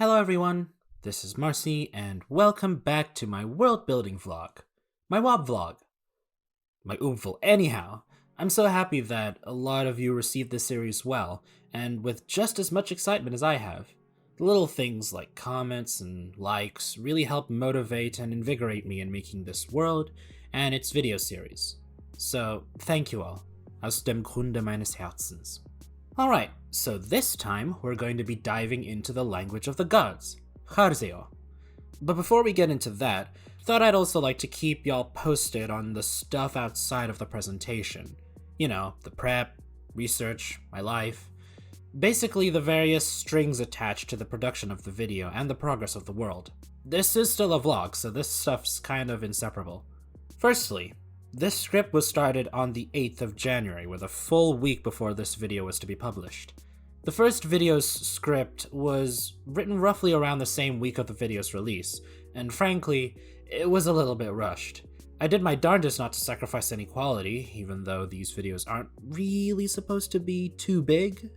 Hello everyone, this is Marcy, and welcome back to my world building vlog. My WOBVLOG. My oomphle. Anyhow, I'm so happy that a lot of you received this series well, and with just as much excitement as I have. The little things like comments and likes really help motivate and invigorate me in making this world and its video series. So, thank you all. Aus dem Grunde meines Herzens. Alright, so this time we're going to be diving into the language of the gods, Kharzeo. But before we get into that, thought I'd also like to keep y'all posted on the stuff outside of the presentation. You know, the prep, research, my life. Basically the various strings attached to the production of the video and the progress of the world. This is still a vlog, so this stuff's kind of inseparable. Firstly, this script was started on the 8th of January, with a full week before this video was to be published. The first video's script was written roughly around the same week of the video's release, and frankly, it was a little bit rushed. I did my darndest not to sacrifice any quality, even though these videos aren't really supposed to be too big,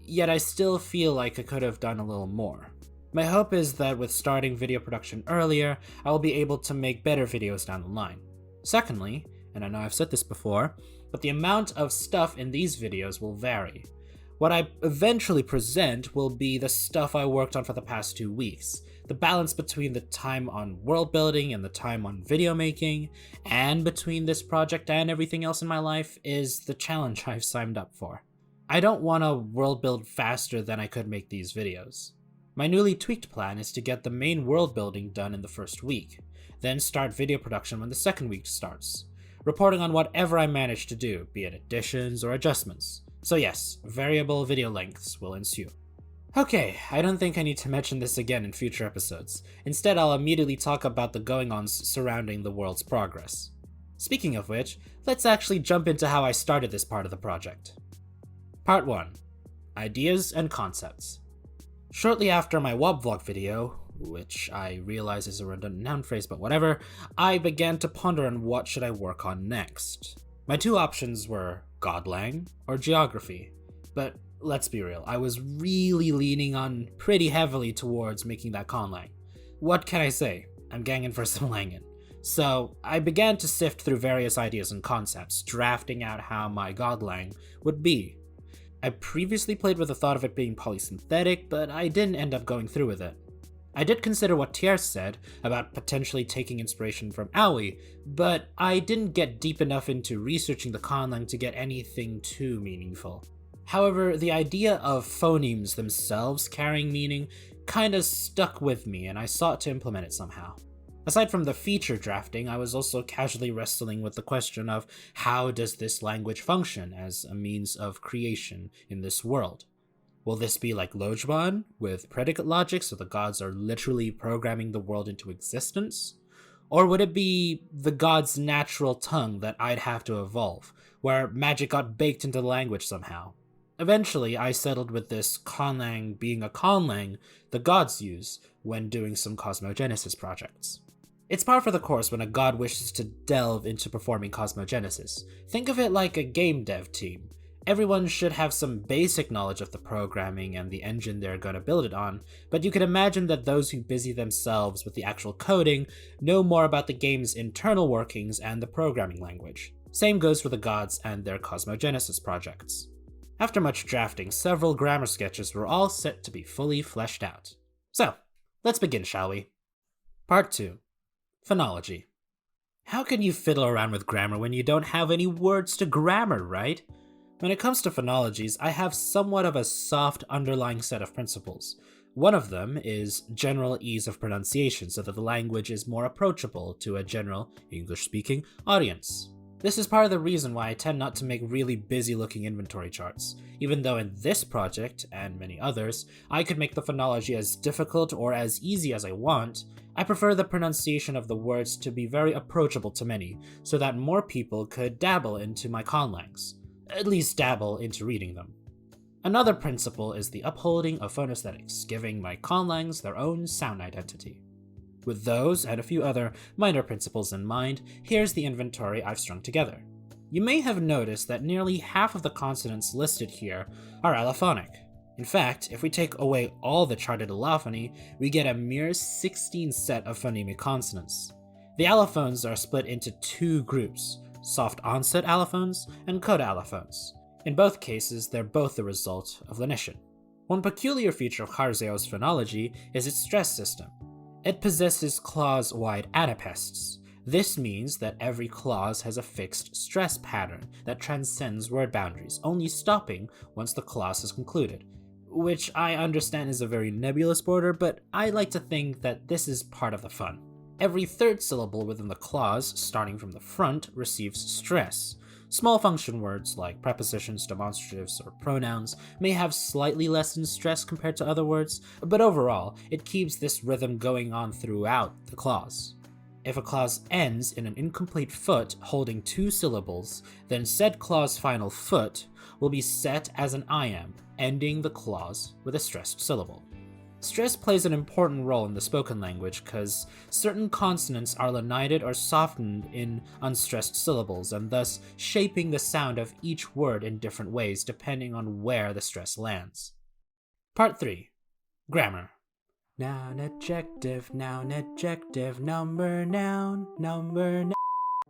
yet I still feel like I could have done a little more. My hope is that with starting video production earlier, I will be able to make better videos down the line. Secondly, and I know I've said this before, but the amount of stuff in these videos will vary. What I eventually present will be the stuff I worked on for the past 2 weeks. The balance between the time on world building and the time on video making, and between this project and everything else in my life, is the challenge I've signed up for. I don't want to world build faster than I could make these videos. My newly tweaked plan is to get the main world building done in the first week, then start video production when the second week starts, reporting on whatever I manage to do, be it additions or adjustments. So yes, variable video lengths will ensue. Okay, I don't think I need to mention this again in future episodes. Instead, I'll immediately talk about the going-ons surrounding the world's progress. Speaking of which, let's actually jump into how I started this part of the project. Part 1. Ideas and Concepts. Shortly after my WOBVLOG video, which I realize is a redundant noun phrase, but whatever, I began to ponder on what should I work on next. My two options were conlang or geography, but let's be real, I was really leaning on pretty heavily towards making that conlang. What can I say? I'm ganging for some langin. So I began to sift through various ideas and concepts, drafting out how my conlang would be. I previously played with the thought of it being polysynthetic, but I didn't end up going through with it. I did consider what Thiers said about potentially taking inspiration from Aoi, but I didn't get deep enough into researching the conlang to get anything too meaningful. However, the idea of phonemes themselves carrying meaning kinda stuck with me, and I sought to implement it somehow. Aside from the feature drafting, I was also casually wrestling with the question of how does this language function as a means of creation in this world? Will this be like Lojban, with predicate logic so the gods are literally programming the world into existence? Or would it be the god's natural tongue that I'd have to evolve, where magic got baked into the language somehow? Eventually, I settled with this conlang being a conlang the gods use when doing some cosmogenesis projects. It's par for the course when a god wishes to delve into performing cosmogenesis. Think of it like a game dev team. Everyone should have some basic knowledge of the programming and the engine they're going to build it on, but you can imagine that those who busy themselves with the actual coding know more about the game's internal workings and the programming language. Same goes for the gods and their cosmogenesis projects. After much drafting, several grammar sketches were all set to be fully fleshed out. So, let's begin, shall we? Part 2. Phonology. How can you fiddle around with grammar when you don't have any words to grammar, right? When it comes to phonologies, I have somewhat of a soft underlying set of principles. One of them is general ease of pronunciation so that the language is more approachable to a general English-speaking audience. This is part of the reason why I tend not to make really busy-looking inventory charts. Even though in this project, and many others, I could make the phonology as difficult or as easy as I want, I prefer the pronunciation of the words to be very approachable to many, so that more people could dabble into my conlangs. At least dabble into reading them. Another principle is the upholding of phonesthetics, giving my conlangs their own sound identity. With those and a few other minor principles in mind, here's the inventory I've strung together. You may have noticed that nearly half of the consonants listed here are allophonic. In fact, if we take away all the charted allophony, we get a mere 16 set of phonemic consonants. The allophones are split into two groups, soft onset allophones and coda allophones. In both cases, they're both the result of lenition. One peculiar feature of Kharzeo's phonology is its stress system. It possesses clause-wide anapaests. This means that every clause has a fixed stress pattern that transcends word boundaries, only stopping once the clause is concluded, which I understand is a very nebulous border, but I like to think that this is part of the fun. Every third syllable within the clause, starting from the front, receives stress. Small function words like prepositions, demonstratives, or pronouns may have slightly lessened stress compared to other words, but overall, it keeps this rhythm going on throughout the clause. If a clause ends in an incomplete foot holding two syllables, then said clause final foot will be set as an iamb, ending the clause with a stressed syllable. Stress plays an important role in the spoken language because certain consonants are lenited or softened in unstressed syllables, and thus shaping the sound of each word in different ways depending on where the stress lands. Part 3. Grammar. Noun, adjective, number, noun.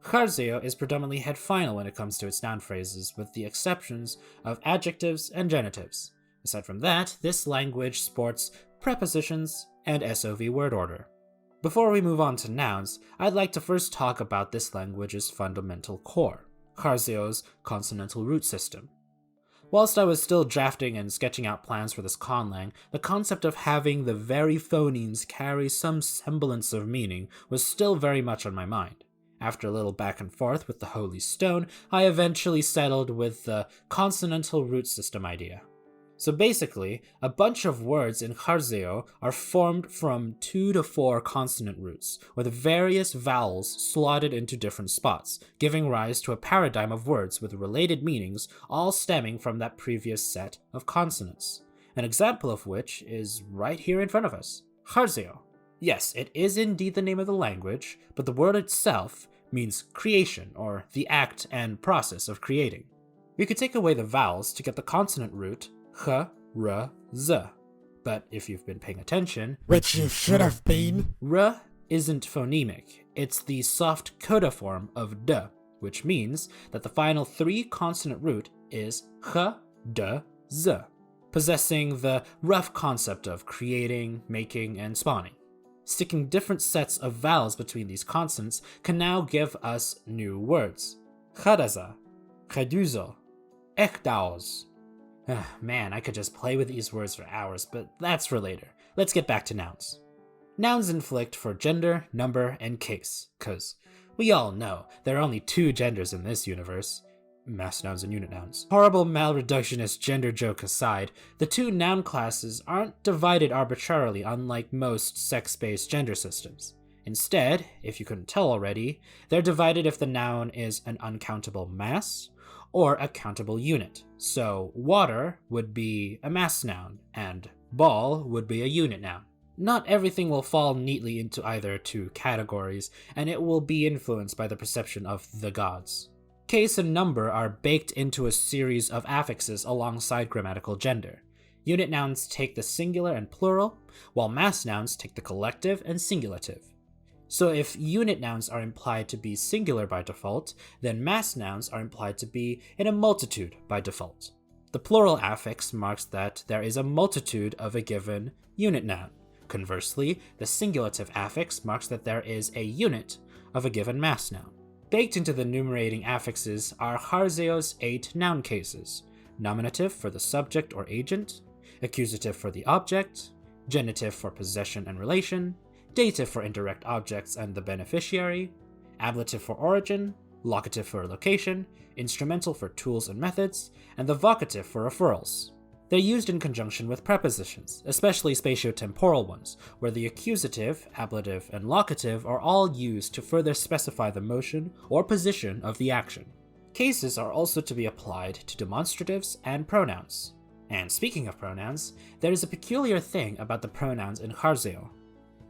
Kharzeo is predominantly head final when it comes to its noun phrases, with the exceptions of adjectives and genitives. Aside from that, this language sports prepositions and SOV word order. Before we move on to nouns, I'd like to first talk about this language's fundamental core, Kharzeo's consonantal root system. Whilst I was still drafting and sketching out plans for this conlang, the concept of having the very phonemes carry some semblance of meaning was still very much on my mind. After a little back and forth with the Holy Stone, I eventually settled with the consonantal root system idea. So basically, a bunch of words in Kharzeo are formed from 2 to 4 consonant roots, with various vowels slotted into different spots, giving rise to a paradigm of words with related meanings, all stemming from that previous set of consonants. An example of which is right here in front of us, Kharzeo. Yes, it is indeed the name of the language, but the word itself means creation, or the act and process of creating. We could take away the vowels to get the consonant root Kh, R, Z. But if you've been paying attention, which you should have been, R isn't phonemic, it's the soft coda form of D, which means that the final 3 consonant root is Kh, D, Z, possessing the rough concept of creating, making, and spawning. Sticking different sets of vowels between these consonants can now give us new words. Khadaza, Khaduzo, Ekdaoz. Man, I could just play with these words for hours, but that's for later. Let's get back to nouns. Nouns inflict for gender, number, and case, cause we all know there are only 2 genders in this universe. Mass nouns and unit nouns. Horrible malreductionist gender joke aside, the 2 noun classes aren't divided arbitrarily unlike most sex-based gender systems. Instead, if you couldn't tell already, they're divided if the noun is an uncountable mass or a countable unit. So water would be a mass noun, and ball would be a unit noun. Not everything will fall neatly into either 2 categories, and it will be influenced by the perception of the gods. Case and number are baked into a series of affixes alongside grammatical gender. Unit nouns take the singular and plural, while mass nouns take the collective and singulative. So if unit nouns are implied to be singular by default, then mass nouns are implied to be in a multitude by default. The plural affix marks that there is a multitude of a given unit noun. Conversely, the singulative affix marks that there is a unit of a given mass noun. Baked into the numerating affixes are Kharzeo's 8 noun cases: nominative for the subject or agent, accusative for the object, genitive for possession and relation, dative for indirect objects and the beneficiary, ablative for origin, locative for location, instrumental for tools and methods, and the vocative for referrals. They're used in conjunction with prepositions, especially spatiotemporal ones, where the accusative, ablative, and locative are all used to further specify the motion or position of the action. Cases are also to be applied to demonstratives and pronouns. And speaking of pronouns, there is a peculiar thing about the pronouns in Kharzeo.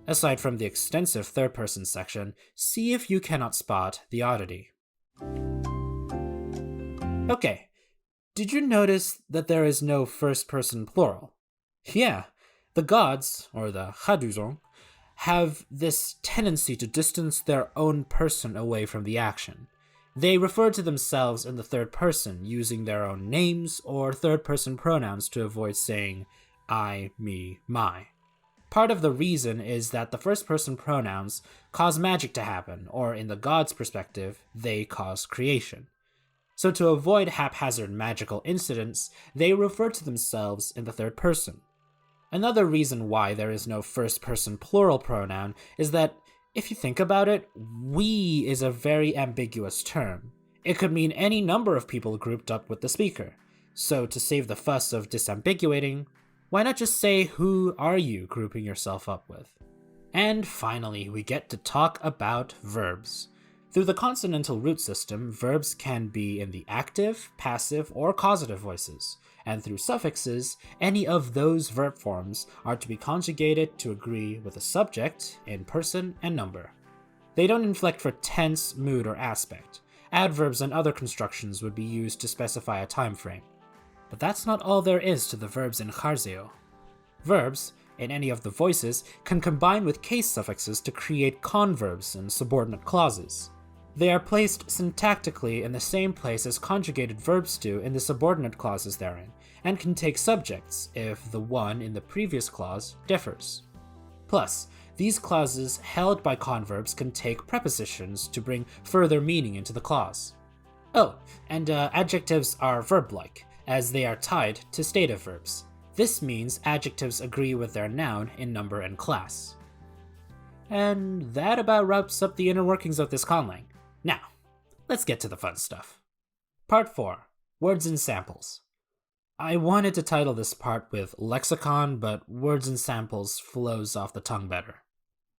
Aside from the extensive third-person section, see if you cannot spot the oddity. Okay, Did you notice that there is no first-person plural? Yeah, the gods, or the Kharzeo, have this tendency to distance their own person away from the action. They refer to themselves in the third person, using their own names or third-person pronouns to avoid saying I, me, my. Part of the reason is that the first-person pronouns cause magic to happen, or in the gods' perspective, they cause creation. So to avoid haphazard magical incidents, they refer to themselves in the third person. Another reason why there is no first-person plural pronoun is that, if you think about it, we is a very ambiguous term. It could mean any number of people grouped up with the speaker. So to save the fuss of disambiguating, why not just say who are you grouping yourself up with? And finally, we get to talk about verbs. Through the consonantal root system, verbs can be in the active, passive, or causative voices, and through suffixes, any of those verb forms are to be conjugated to agree with a subject in person and number. They don't inflect for tense, mood, or aspect. Adverbs and other constructions would be used to specify a time frame. But that's not all there is to the verbs in Kharzeo. Verbs, in any of the voices, can combine with case suffixes to create converbs and subordinate clauses. They are placed syntactically in the same place as conjugated verbs do in the subordinate clauses therein, and can take subjects if the one in the previous clause differs. Plus, these clauses held by converbs can take prepositions to bring further meaning into the clause. Oh, and adjectives are verb-like, as they are tied to stative verbs. This means adjectives agree with their noun in number and class. And that about wraps up the inner workings of this conlang. Now, let's get to the fun stuff. Part 4. Words and Samples. I wanted to title this part with Lexicon, but Words and Samples flows off the tongue better.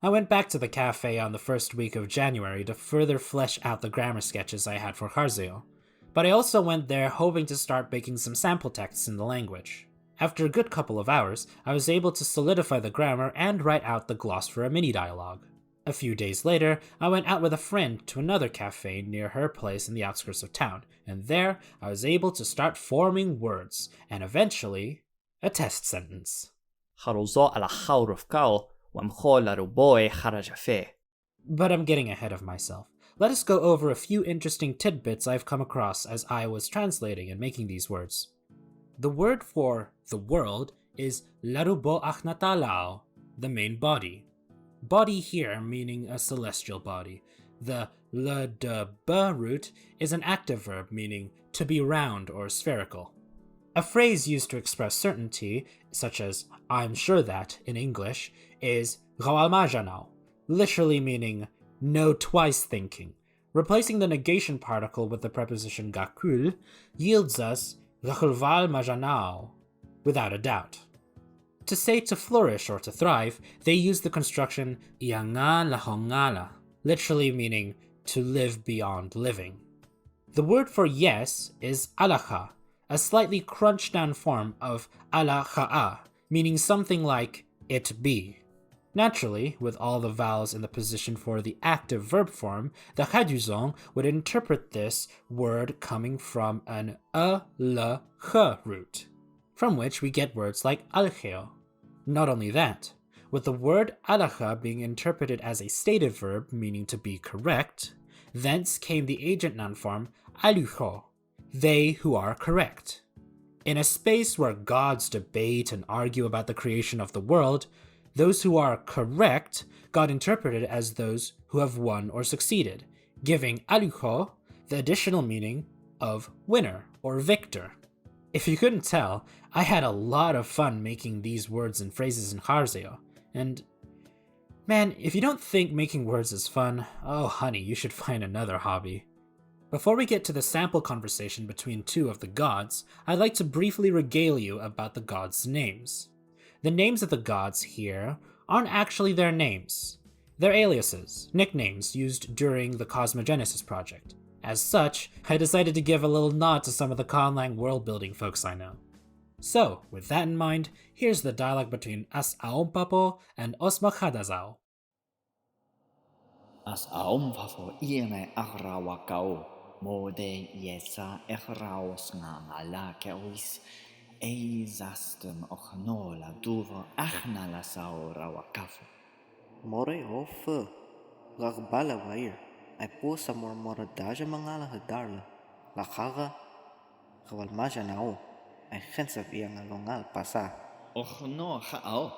I went back to the cafe on the first week of January to further flesh out the grammar sketches I had for Kharzeo, but I also went there hoping to start making some sample texts in the language. After a good couple of hours, I was able to solidify the grammar and write out the gloss for a mini-dialogue. A few days later, I went out with a friend to another cafe near her place in the outskirts of town, and there I was able to start forming words, and eventually, a test sentence. But I'm getting ahead of myself. Let us go over a few interesting tidbits I've come across as I was translating and making these words. The word for the world is larubo achnatalao, the main body. Body here meaning a celestial body. The le de b root is an active verb meaning to be round or spherical. A phrase used to express certainty, such as I'm sure that in English, is rawalmajanao, literally meaning no twice thinking. Replacing the negation particle with the preposition gakul yields us majanao, without a doubt. To say to flourish or to thrive, they use the construction ianga lahongala, literally meaning to live beyond living. The word for yes is alaha, a slightly crunched down form of alaha'a, meaning something like it be. Naturally, with all the vowels in the position for the active verb form, the Kharzeo would interpret this word coming from an a-l-h root, from which we get words like alcheo. Not only that, with the word alacha being interpreted as a stative verb meaning to be correct, thence came the agent noun form alucho, they who are correct. In a space where gods debate and argue about the creation of the world, those who are correct got interpreted as those who have won or succeeded, giving alucho the additional meaning of winner or victor. If you couldn't tell, I had a lot of fun making these words and phrases in Kharzeo, and man, if you don't think making words is fun, oh honey, you should find another hobby. Before we get to the sample conversation between two of the gods, I'd like to briefly regale you about the gods' names. The names of the gods here aren't actually their names. They're aliases, nicknames used during the Cosmogenesis project. As such, I decided to give a little nod to some of the conlang world-building folks I know. So, with that in mind, here's the dialogue between As Aompapo and Osmachadazao. As Aompapo iene agrawakao, Mode yesa echraus ngala keois eizastem ochnola duvo achnala saura wakafu. More of Ragbala Wair. I pose a more daja mangala hadarla. La Haga Rawalmaja nao. I hence of young alongal pasa. Ochno hao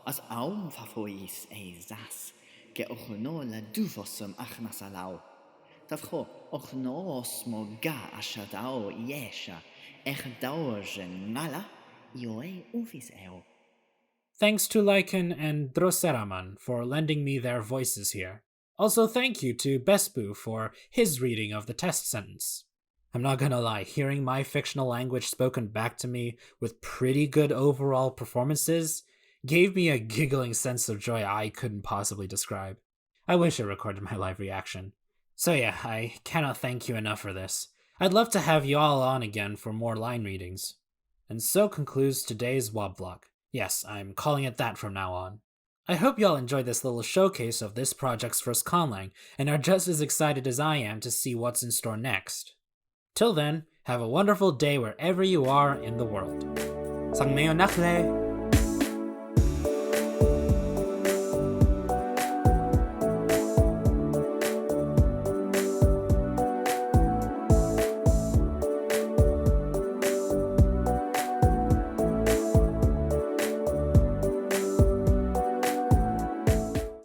as aum fafois eizas ke ochnola duvosum achnasalau. Tafcho ochnos mo ga ashadao yesha echdaoje ngala yoe ufis eo. Thanks to Lichen and Droseraman for lending me their voices here. Also, thank you to Bespu for his reading of the test sentence. I'm not gonna lie, hearing my fictional language spoken back to me with pretty good overall performances gave me a giggling sense of joy I couldn't possibly describe. I wish I recorded my live reaction. So yeah, I cannot thank you enough for this. I'd love to have you all on again for more line readings. And so concludes today's WOBVLOG. Yes, I'm calling it that from now on. I hope y'all enjoyed this little showcase of this project's first conlang and are just as excited as I am to see what's in store next. Till then, have a wonderful day wherever you are in the world. Sangmeo nakle!